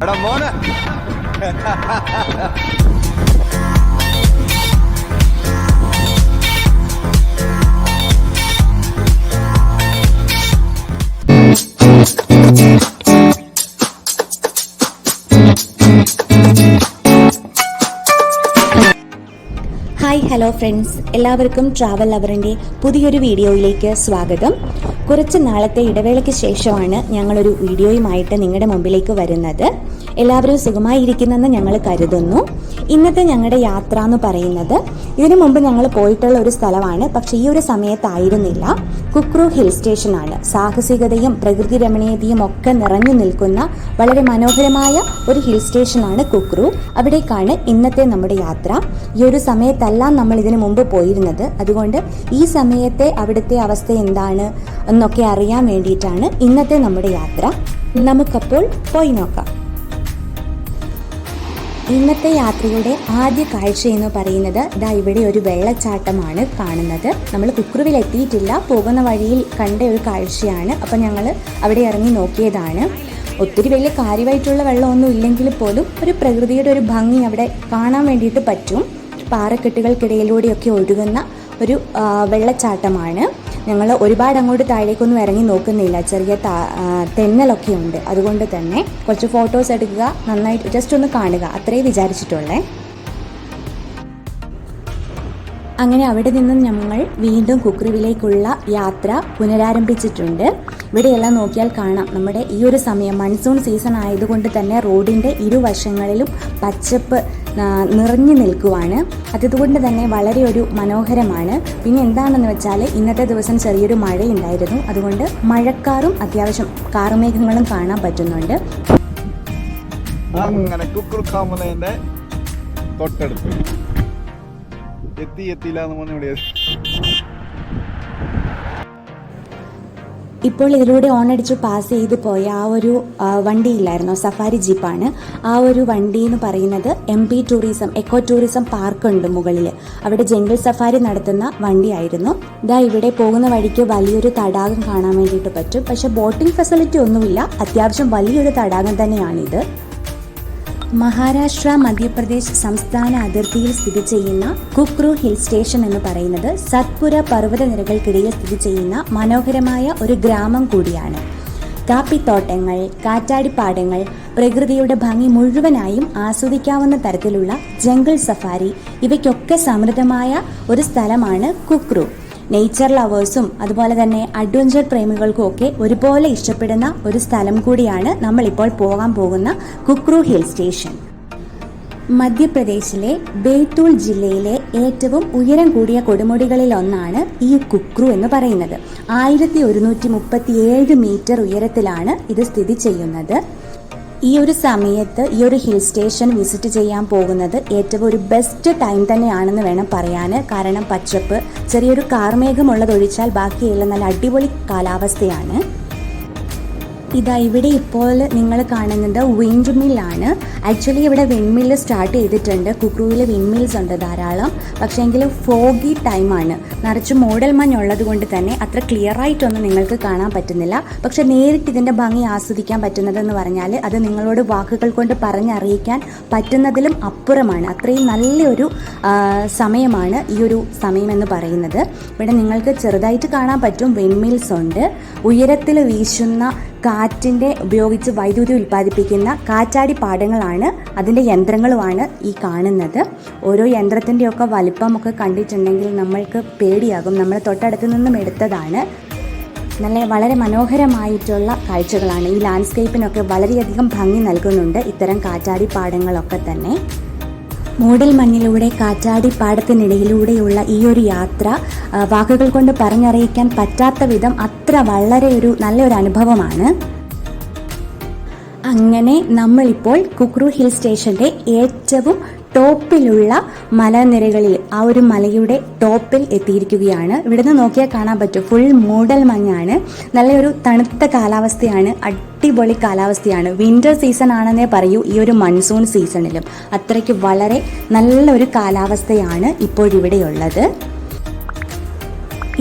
എടാ മോനെ hi hello friends, എല്ലാവർക്കും ട്രാവൽ ലവറിൻ്റെ പുതിയൊരു വീഡിയോയിലേക്ക് സ്വാഗതം. കുറച്ച് നാളത്തെ ഇടവേളയ്ക്ക് ശേഷമാണ് ഞങ്ങളൊരു വീഡിയോയുമായിട്ട് നിങ്ങളുടെ മുമ്പിലേക്ക് വരുന്നത്. എല്ലാവരും സുഖമായിരിക്കുന്നെന്ന് ഞങ്ങൾ കരുതുന്നു. ഇന്നത്തെ ഞങ്ങളുടെ യാത്ര എന്ന് പറയുന്നത് ഇതിനു മുമ്പ് ഞങ്ങൾ പോയിട്ടുള്ള ഒരു സ്ഥലമാണ്, പക്ഷേ ഈ ഒരു സമയത്തായിരുന്നില്ല. കുക്രു ഹിൽ സ്റ്റേഷനാണ്. സാഹസികതയും പ്രകൃതി രമണീയതയും ഒക്കെ നിറഞ്ഞു നിൽക്കുന്ന വളരെ മനോഹരമായ ഒരു ഹിൽ സ്റ്റേഷനാണ് കുക്രു. അവിടേക്കാണ് ഇന്നത്തെ നമ്മുടെ യാത്ര. ഈ ഒരു സമയത്തല്ല നമ്മൾ ഇതിനു മുമ്പ് പോയിരുന്നത്, അതുകൊണ്ട് ഈ സമയത്തെ അവിടുത്തെ അവസ്ഥ എന്താണ് എന്നൊക്കെ അറിയാൻ വേണ്ടിയിട്ടാണ് ഇന്നത്തെ നമ്മുടെ യാത്ര. നമുക്കപ്പോൾ പോയി നോക്കാം. ഇന്നത്തെ യാത്രയുടെ ആദ്യ കാഴ്ച എന്ന് പറയുന്നത് ദാ ഇവിടെ ഒരു വെള്ളച്ചാട്ടമാണ് കാണുന്നത്. നമ്മൾ കുക്രുവിൽ എത്തിയിട്ടില്ല, പോകുന്ന വഴിയിൽ കണ്ട ഒരു കാഴ്ചയാണ്. അപ്പം ഞങ്ങൾ അവിടെ ഇറങ്ങി നോക്കിയതാണ്. ഒത്തിരി വലിയ കാര്യമായിട്ടുള്ള വെള്ളമൊന്നും ഇല്ലെങ്കിൽ പോലും ഒരു പ്രകൃതിയുടെ ഒരു ഭംഗി അവിടെ കാണാൻ വേണ്ടിയിട്ട് പറ്റും. പാറക്കെട്ടുകൾക്കിടയിലൂടെയൊക്കെ ഒഴുകുന്ന ഒരു വെള്ളച്ചാട്ടമാണ്. ഞങ്ങൾ ഒരുപാട് അങ്ങോട്ട് താഴേക്കൊന്നും ഇറങ്ങി നോക്കുന്നില്ല, ചെറിയ തെന്നലൊക്കെ ഉണ്ട്. അതുകൊണ്ട് തന്നെ കുറച്ച് ഫോട്ടോസ് എടുക്കുക, നന്നായിട്ട് ജസ്റ്റ് ഒന്ന് കാണുക, അത്രേ വിചാരിച്ചിട്ടുള്ളേ. അങ്ങനെ അവിടെ നിന്നും ഞങ്ങൾ വീണ്ടും കുക്രുവിലേക്കുള്ള യാത്ര പുനരാരംഭിച്ചിട്ടുണ്ട്. ഇവിടെയെല്ലാം നോക്കിയാൽ കാണാം, നമ്മുടെ ഈ ഒരു സമയം മൺസൂൺ സീസൺ ആയതുകൊണ്ട് തന്നെ റോഡിൻ്റെ ഇരുവശങ്ങളിലും പച്ചപ്പ് നിറഞ്ഞു നിൽക്കുവാണ്. അതുകൊണ്ട് തന്നെ വളരെ ഒരു മനോഹരമാണ്. പിന്നെ എന്താണെന്ന് വെച്ചാൽ ഇന്നത്തെ ദിവസം ചെറിയൊരു മഴയുണ്ടായിരുന്നു, അതുകൊണ്ട് മഴക്കാറും അത്യാവശ്യം കാർമേഘങ്ങളും കാണാൻ പറ്റുന്നുണ്ട്. അങ്ങനെ കുക്രു കാമുന്നതിന്റെ തൊട്ടടുത്ത് എത്തിയില്ല എന്ന് പറഞ്ഞു. ഇപ്പോൾ ഇതിലൂടെ ഓണടിച്ച് പാസ് ചെയ്ത് പോയ ആ ഒരു വണ്ടിയില്ലായിരുന്നോ, സഫാരി ജീപ്പാണ്. ആ ഒരു വണ്ടി എന്ന് പറയുന്നത് MP ടൂറിസം എക്കോ ടൂറിസം പാർക്കുണ്ട് മുകളിൽ, അവിടെ ജംഗിൾ സഫാരി നടത്തുന്ന വണ്ടിയായിരുന്നു. ഇതാ ഇവിടെ പോകുന്ന വഴിക്ക് വലിയൊരു തടാകം കാണാൻ വേണ്ടിയിട്ട് പറ്റും. പക്ഷെ ബോട്ടിംഗ് ഫെസിലിറ്റി ഒന്നുമില്ല, അത്യാവശ്യം വലിയൊരു തടാകം തന്നെയാണിത്. മഹാരാഷ്ട്ര മധ്യപ്രദേശ് സംസ്ഥാന അതിർത്തിയിൽ സ്ഥിതി ചെയ്യുന്ന കുക്രു ഹിൽ സ്റ്റേഷൻ എന്ന് പറയുന്നത് സത്പുര പർവ്വതനിരകൾക്കിടയിൽ സ്ഥിതി ചെയ്യുന്ന മനോഹരമായ ഒരു ഗ്രാമം കൂടിയാണ്. കാപ്പിത്തോട്ടങ്ങൾ, കാറ്റാടിപ്പാടങ്ങൾ, പ്രകൃതിയുടെ ഭംഗി മുഴുവനായും ആസ്വദിക്കാവുന്ന തരത്തിലുള്ള ജംഗിൾ സഫാരി, ഇവയ്ക്കൊക്കെ സമൃദ്ധമായ ഒരു സ്ഥലമാണ് കുക്രു. നേച്ചർ ലവേഴ്സും അതുപോലെ തന്നെ അഡ്വഞ്ചർ പ്രേമികൾക്കും ഒക്കെ ഒരുപോലെ ഇഷ്ടപ്പെടുന്ന ഒരു സ്ഥലം കൂടിയാണ് നമ്മളിപ്പോൾ പോകാൻ പോകുന്ന കുക്രു ഹിൽ സ്റ്റേഷൻ. മധ്യപ്രദേശിലെ ബേത്തൂൾ ജില്ലയിലെ ഏറ്റവും ഉയരം കൂടിയ കൊടുമുടികളിൽ ഒന്നാണ് ഈ കുക്രു എന്ന് പറയുന്നത്. 1137 മീറ്റർ ഉയരത്തിലാണ് ഇത് സ്ഥിതി ചെയ്യുന്നത്. ഈ ഒരു സമയത്ത് ഈ ഒരു ഹിൽ സ്റ്റേഷൻ വിസിറ്റ് ചെയ്യാൻ പോകുന്നത് ഏറ്റവും ഒരു ബെസ്റ്റ് ടൈം തന്നെയാണെന്ന് വേണം പറയാൻ. കാരണം പച്ചപ്പ്, ചെറിയൊരു കാർമേഘമുള്ളതൊഴിച്ചാൽ ബാക്കിയെല്ലാം നല്ല അടിപൊളി കാലാവസ്ഥയാണ്. ഇതാ ഇവിടെ ഇപ്പോൾ നിങ്ങൾ കാണുന്നത് വിൻഡ് മില്ലാണ്. ആക്ച്വലി ഇവിടെ വിൻഡ് മില്ല് സ്റ്റാർട്ട് ചെയ്തിട്ടുണ്ട്. കുക്രുവിൽ വിൻഡ് മിൽസ് ഉണ്ട് ധാരാളം. പക്ഷേ എങ്കിലും ഫോഗി ടൈമാണ്, നിറച്ച് മൂടൽ മഞ്ഞുള്ളത് കൊണ്ട് തന്നെ അത്ര ക്ലിയർ ആയിട്ടൊന്നും നിങ്ങൾക്ക് കാണാൻ പറ്റുന്നില്ല. പക്ഷെ നേരിട്ട് ഇതിൻ്റെ ഭംഗി ആസ്വദിക്കാൻ പറ്റുന്നതെന്ന് പറഞ്ഞാൽ അത് നിങ്ങളോട് വാക്കുകൾ കൊണ്ട് പറഞ്ഞറിയിക്കാൻ പറ്റുന്നതിലും അപ്പുറമാണ്. അത്രയും നല്ലൊരു സമയമാണ് ഈ ഒരു സമയമെന്ന് പറയുന്നത്. ഇവിടെ നിങ്ങൾക്ക് ചെറുതായിട്ട് കാണാൻ പറ്റും വിൻഡ് മിൽസ് ഉണ്ട്. ഉയരത്തിൽ വീശുന്ന കാറ്റിൻ്റെ ഉപയോഗിച്ച് വൈദ്യുതി ഉൽപ്പാദിപ്പിക്കുന്ന കാറ്റാടി പാടങ്ങളാണ്, അതിൻ്റെ യന്ത്രങ്ങളുമാണ് ഈ കാണുന്നത്. ഓരോ യന്ത്രത്തിൻ്റെയൊക്കെ വലിപ്പമൊക്കെ കണ്ടിട്ടുണ്ടെങ്കിൽ നമ്മൾക്ക് പേടിയാകും. നമ്മൾ തൊട്ടടുത്ത് നിന്നും എടുത്തതാണ്. വളരെ മനോഹരമായിട്ടുള്ള കാഴ്ചകളാണ്. ഈ ലാൻഡ്സ്കേപ്പിനൊക്കെ വളരെയധികം ഭംഗി നൽകുന്നുണ്ട് ഇത്തരം കാറ്റാടി പാടങ്ങളൊക്കെ തന്നെ. മൂടൽ മഞ്ഞിലൂടെ കാറ്റാടി പാടത്തിനിടയിലൂടെയുള്ള ഈ ഒരു യാത്ര വാക്കുകൾ കൊണ്ട് പറഞ്ഞറിയിക്കാൻ പറ്റാത്ത വിധം അത്ര വളരെ നല്ലൊരു അനുഭവമാണ്. അങ്ങനെ നമ്മളിപ്പോൾ കുക്രു ഹിൽ സ്റ്റേഷൻ്റെ ഏറ്റവും ടോപ്പിലുള്ള മലനിരകളിൽ, ആ ഒരു മലയുടെ ടോപ്പിൽ എത്തിയിരിക്കുകയാണ്. ഇവിടുന്ന് നോക്കിയാൽ കാണാൻ പറ്റും, ഫുൾ മൂടൽ മഞ്ഞാണ്. നല്ലൊരു തണുത്ത കാലാവസ്ഥയാണ്, അടിപൊളി കാലാവസ്ഥയാണ്. വിൻ്റർ സീസൺ ആണെന്നേ പറയൂ ഈ ഒരു മൺസൂൺ സീസണിലും. അത്രയ്ക്ക് വളരെ നല്ലൊരു കാലാവസ്ഥയാണ് ഇപ്പോഴിവിടെയുള്ളത്.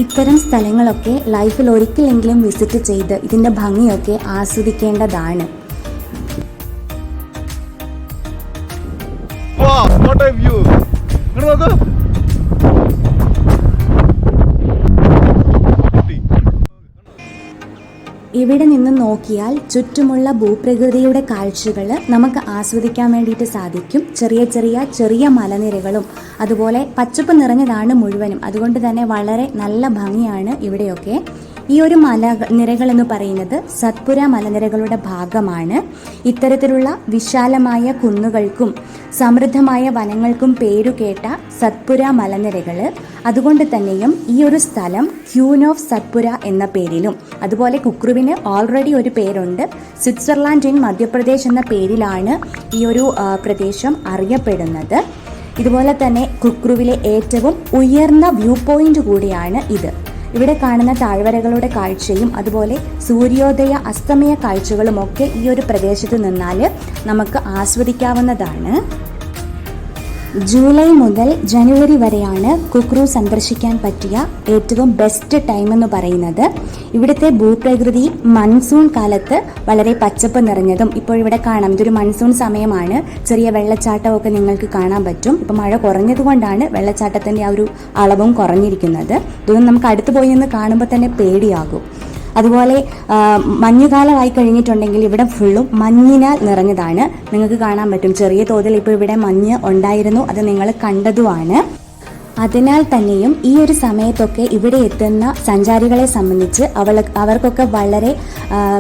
ഇത്തരം സ്ഥലങ്ങളൊക്കെ ലൈഫിൽ ഒരിക്കലെങ്കിലും വിസിറ്റ് ചെയ്ത് ഇതിൻ്റെ ഭംഗിയൊക്കെ ആസ്വദിക്കേണ്ടതാണ്. Wow, what a view! ഇങ്ങോട്ട് നോക്കൂ. ഇവിടെ നിന്ന് നോക്കിയാൽ ചുറ്റുമുള്ള ഭൂപ്രകൃതിയുടെ കാഴ്ചകൾ നമുക്ക് ആസ്വദിക്കാൻ വേണ്ടിയിട്ട് സാധിക്കും. ചെറിയ മലനിരകളും അതുപോലെ പച്ചപ്പ് നിറഞ്ഞതാണ് മുഴുവനും. അതുകൊണ്ട് തന്നെ വളരെ നല്ല ഭംഗിയാണ് ഇവിടെയൊക്കെ. ഈ ഒരു മലനിരകൾ എന്ന് പറയുന്നത് സത്പുര മലനിരകളുടെ ഭാഗമാണ്. ഇത്തരത്തിലുള്ള വിശാലമായ കുന്നുകൾക്കും സമൃദ്ധമായ വനങ്ങൾക്കും പേരുകേട്ട സത്പുര മലനിരകൾ, അതുകൊണ്ട് തന്നെയും ഈ ഒരു സ്ഥലം ക്യൂൻ ഓഫ് സത്പുര എന്ന പേരിലും, അതുപോലെ കുക്രുവിന് ഓൾറെഡി ഒരു പേരുണ്ട്, സ്വിറ്റ്സർലാൻഡ് ഇൻ മധ്യപ്രദേശ് എന്ന പേരിലാണ് ഈ ഒരു പ്രദേശം അറിയപ്പെടുന്നത്. ഇതുപോലെ തന്നെ കുക്രുവിലെ ഏറ്റവും ഉയർന്ന വ്യൂ പോയിന്റ് കൂടിയാണ് ഇത്. ഇവിടെ കാണുന്ന താഴ്വരകളുടെ കാഴ്ചയും അതുപോലെ സൂര്യോദയ അസ്തമയ കാഴ്ചകളുമൊക്കെ ഈ ഒരു പ്രദേശത്ത് നിന്നാൽ നമുക്ക് ആസ്വദിക്കാവുന്നതാണ്. ജൂലൈ മുതൽ ജനുവരി വരെയാണ് കുക്രു സന്ദർശിക്കാൻ പറ്റിയ ഏറ്റവും ബെസ്റ്റ് ടൈം എന്ന് പറയുന്നത്. ഇവിടുത്തെ ഭൂപ്രകൃതി മൺസൂൺ കാലത്ത് വളരെ പച്ചപ്പ് നിറഞ്ഞതും, ഇപ്പോൾ ഇവിടെ കാണാം ഇതൊരു മൺസൂൺ സമയമാണ്, ചെറിയ വെള്ളച്ചാട്ടമൊക്കെ നിങ്ങൾക്ക് കാണാൻ പറ്റും. ഇപ്പം മഴ കുറഞ്ഞതുകൊണ്ടാണ് വെള്ളച്ചാട്ടത്തിൻ്റെ ആ ഒരു അളവും കുറഞ്ഞിരിക്കുന്നത്. ഇതൊന്നും നമുക്ക് അടുത്ത് പോയി നിന്ന് കാണുമ്പോൾ തന്നെ പേടിയാകും. അതുപോലെ മഞ്ഞുകാലമായി കഴിഞ്ഞിട്ടുണ്ടെങ്കിൽ ഇവിടെ ഫുള്ളും മഞ്ഞിനാൽ നിറഞ്ഞതാണ്. നിങ്ങൾക്ക് കാണാൻ പറ്റും ചെറിയ തോതിൽ ഇപ്പോൾ ഇവിടെ മഞ്ഞ് ഉണ്ടായിരുന്നു, അത് നിങ്ങൾ കണ്ടതുമാണ്. അതിനാൽ തന്നെയും ഈ ഒരു സമയത്തൊക്കെ ഇവിടെ എത്തുന്ന സഞ്ചാരികളെ സംബന്ധിച്ച് അവർക്കൊക്കെ വളരെ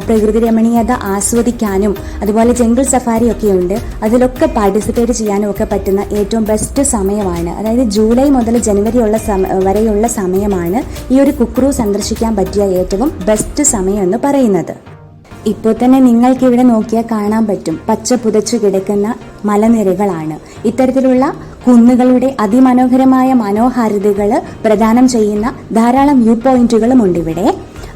പ്രകൃതി രമണീയത ആസ്വദിക്കാനും അതുപോലെ ജംഗിൾ സഫാരി ഒക്കെ ഉണ്ട്, അതിലൊക്കെ പാർട്ടിസിപ്പേറ്റ് ചെയ്യാനും ഒക്കെ പറ്റുന്ന ഏറ്റവും ബെസ്റ്റ് സമയമാണ്. അതായത് ജൂലൈ മുതൽ ജനുവരി വരെയുള്ള സമയമാണ് ഈ ഒരു കുക്രു സന്ദർശിക്കാൻ പറ്റിയ ഏറ്റവും ബെസ്റ്റ് സമയം എന്ന് പറയുന്നത്. ഇപ്പോൾ തന്നെ നിങ്ങൾക്ക് ഇവിടെ നോക്കിയാൽ കാണാൻ പറ്റും പച്ച പുതച്ചു കിടക്കുന്ന മലനിരകളാണ്. ഇത്തരത്തിലുള്ള കുന്നുകളുടെ അതിമനോഹരമായ മനോഹാരിതകൾ പ്രദാനം ചെയ്യുന്ന ധാരാളം വ്യൂ പോയിന്റുകളും ഉണ്ട് ഇവിടെ.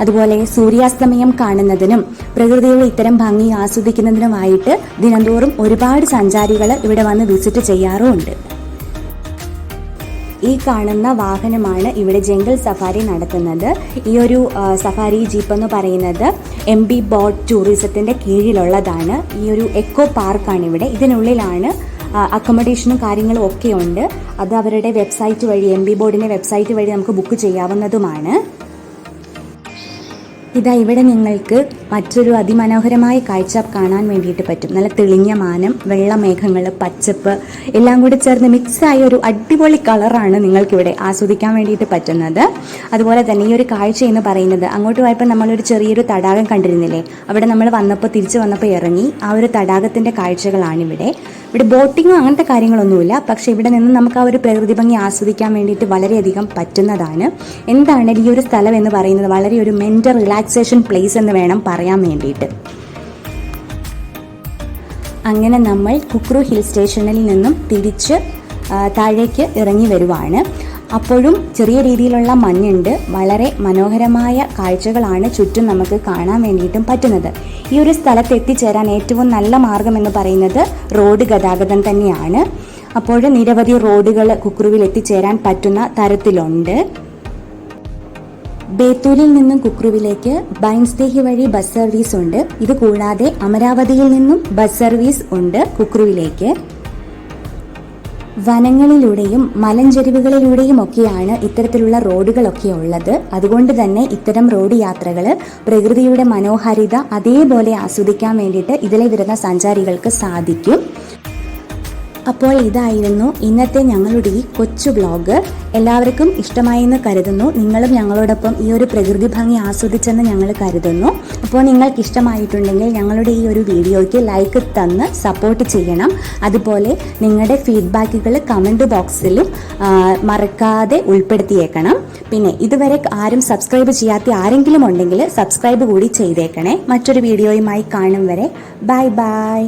അതുപോലെ സൂര്യാസ്തമയം കാണുന്നതിനും പ്രകൃതിയുടെ ഇത്തരം ഭംഗി ആസ്വദിക്കുന്നതിനുമായിട്ട് ദിനംതോറും ഒരുപാട് സഞ്ചാരികൾ ഇവിടെ വന്ന് വിസിറ്റ് ചെയ്യാറുമുണ്ട്. ഈ കാണുന്ന വാഹനമാണ് ഇവിടെ ജംഗിൾ സഫാരി നടത്തുന്നത്. ഈ ഒരു സഫാരി ജീപ്പ് എന്ന് പറയുന്നത് MB ബോട്ട് ടൂറിസത്തിൻ്റെ കീഴിലുള്ളതാണ്. ഈ ഒരു എക്കോ പാർക്കാണ് ഇവിടെ. ഇതിനുള്ളിലാണ് അക്കോമഡേഷനും കാര്യങ്ങളും ഒക്കെ ഉണ്ട്. അത് അവരുടെ വെബ്സൈറ്റ് വഴി, MB ബോർഡിൻ്റെ വെബ്സൈറ്റ് വഴി നമുക്ക് ബുക്ക് ചെയ്യാവുന്നതുമാണ്. ഇതാ ഇവിടെ നിങ്ങൾക്ക് മറ്റൊരു അതിമനോഹരമായ കാഴ്ച കാണാൻ വേണ്ടിയിട്ട് പറ്റും. നല്ല തെളിഞ്ഞ മാനം, വെള്ളമേഘങ്ങൾ, പച്ചപ്പ് എല്ലാം കൂടി ചേർന്ന് മിക്സായ ഒരു അടിപൊളി കളറാണ് നിങ്ങൾക്കിവിടെ ആസ്വദിക്കാൻ വേണ്ടിയിട്ട് പറ്റുന്നത്. അതുപോലെ തന്നെ ഈ ഒരു കാഴ്ച എന്ന് പറയുന്നത്, അങ്ങോട്ട് പോയപ്പോൾ നമ്മളൊരു ചെറിയൊരു തടാകം കണ്ടിരുന്നില്ലേ, അവിടെ നമ്മൾ തിരിച്ചു വന്നപ്പോൾ ഇറങ്ങി ആ ഒരു തടാകത്തിൻ്റെ കാഴ്ചകളാണിവിടെ. ഇവിടെ ബോട്ടിങ്ങോ അങ്ങനത്തെ കാര്യങ്ങളൊന്നുമില്ല, പക്ഷേ ഇവിടെ നിന്ന് നമുക്ക് ആ ഒരു പ്രകൃതി ഭംഗി ആസ്വദിക്കാൻ വേണ്ടിയിട്ട് വളരെയധികം പറ്റുന്നതാണ്. എന്താണ് ഈ ഒരു സ്ഥലം എന്ന് പറയുന്നത്, വളരെ ഒരു മെൻ്റൽ റിലാക്സേഷൻ പ്ലേസ് എന്ന് വേണം പറയാൻ വേണ്ടിയിട്ട്. അങ്ങനെ നമ്മൾ കുക്രു ഹിൽ സ്റ്റേഷനിൽ നിന്നും തിരിച്ച് താഴേക്ക് ഇറങ്ങി വരുവാണ്. അപ്പോഴും ചെറിയ രീതിയിലുള്ള മഞ്ഞുണ്ട്. വളരെ മനോഹരമായ കാഴ്ചകളാണ് ചുറ്റും നമുക്ക് കാണാൻ വേണ്ടിയിട്ടും പറ്റുന്നത്. ഈ ഒരു സ്ഥലത്ത് എത്തിച്ചേരാൻ ഏറ്റവും നല്ല മാർഗം എന്ന് പറയുന്നത് റോഡ് ഗതാഗതം തന്നെയാണ്. അപ്പോൾ നിരവധി റോഡുകൾ കുക്രുവിൽ എത്തിച്ചേരാൻ പറ്റുന്ന തരത്തിലുണ്ട്. ബേത്തൂരിൽ നിന്നും കുക്രുവിലേക്ക് ബൈൻസ്ദേഹി വഴി ബസ് സർവീസ് ഉണ്ട്. ഇത് കൂടാതെ അമരാവതിയിൽ നിന്നും ബസ് സർവീസ് ഉണ്ട് കുക്രുവിലേക്ക്. വനങ്ങളിലൂടെയും മലഞ്ചെരിവുകളിലൂടെയും ഒക്കെയാണ് ഇത്തരത്തിലുള്ള റോഡുകളൊക്കെ ഉള്ളത്. അതുകൊണ്ട് തന്നെ ഇത്തരം റോഡ് യാത്രകൾ പ്രകൃതിയുടെ മനോഹാരിത അതേപോലെ ആസ്വദിക്കാൻ വേണ്ടിയിട്ട് ഇതിലെ വരുന്ന സഞ്ചാരികൾക്ക് സാധിക്കും. അപ്പോൾ ഇതായിരുന്നു ഇന്നത്തെ ഞങ്ങളുടെ ഈ കൊച്ചു വ്ലോഗ്. എല്ലാവർക്കും ഇഷ്ടമായെന്ന് കരുതുന്നു. നിങ്ങളും ഞങ്ങളോടൊപ്പം ഈ ഒരു പ്രകൃതി ഭംഗി ആസ്വദിച്ചെന്ന് ഞങ്ങൾ കരുതുന്നു. അപ്പോൾ നിങ്ങൾക്ക് ഇഷ്ടമായിട്ടുണ്ടെങ്കിൽ ഞങ്ങളുടെ ഈ ഒരു വീഡിയോയ്ക്ക് ലൈക്ക് തന്ന് സപ്പോർട്ട് ചെയ്യണം. അതുപോലെ നിങ്ങളുടെ ഫീഡ്ബാക്കുകൾ കമൻറ്റ് ബോക്സിലും മറക്കാതെ ഉൾപ്പെടുത്തിയേക്കണം. പിന്നെ ഇതുവരെ ആരും സബ്സ്ക്രൈബ് ചെയ്യാത്ത ആരെങ്കിലും ഉണ്ടെങ്കിൽ സബ്സ്ക്രൈബ് കൂടി ചെയ്തേക്കണേ. മറ്റൊരു വീഡിയോയുമായി കാണും വരെ ബൈ ബൈ.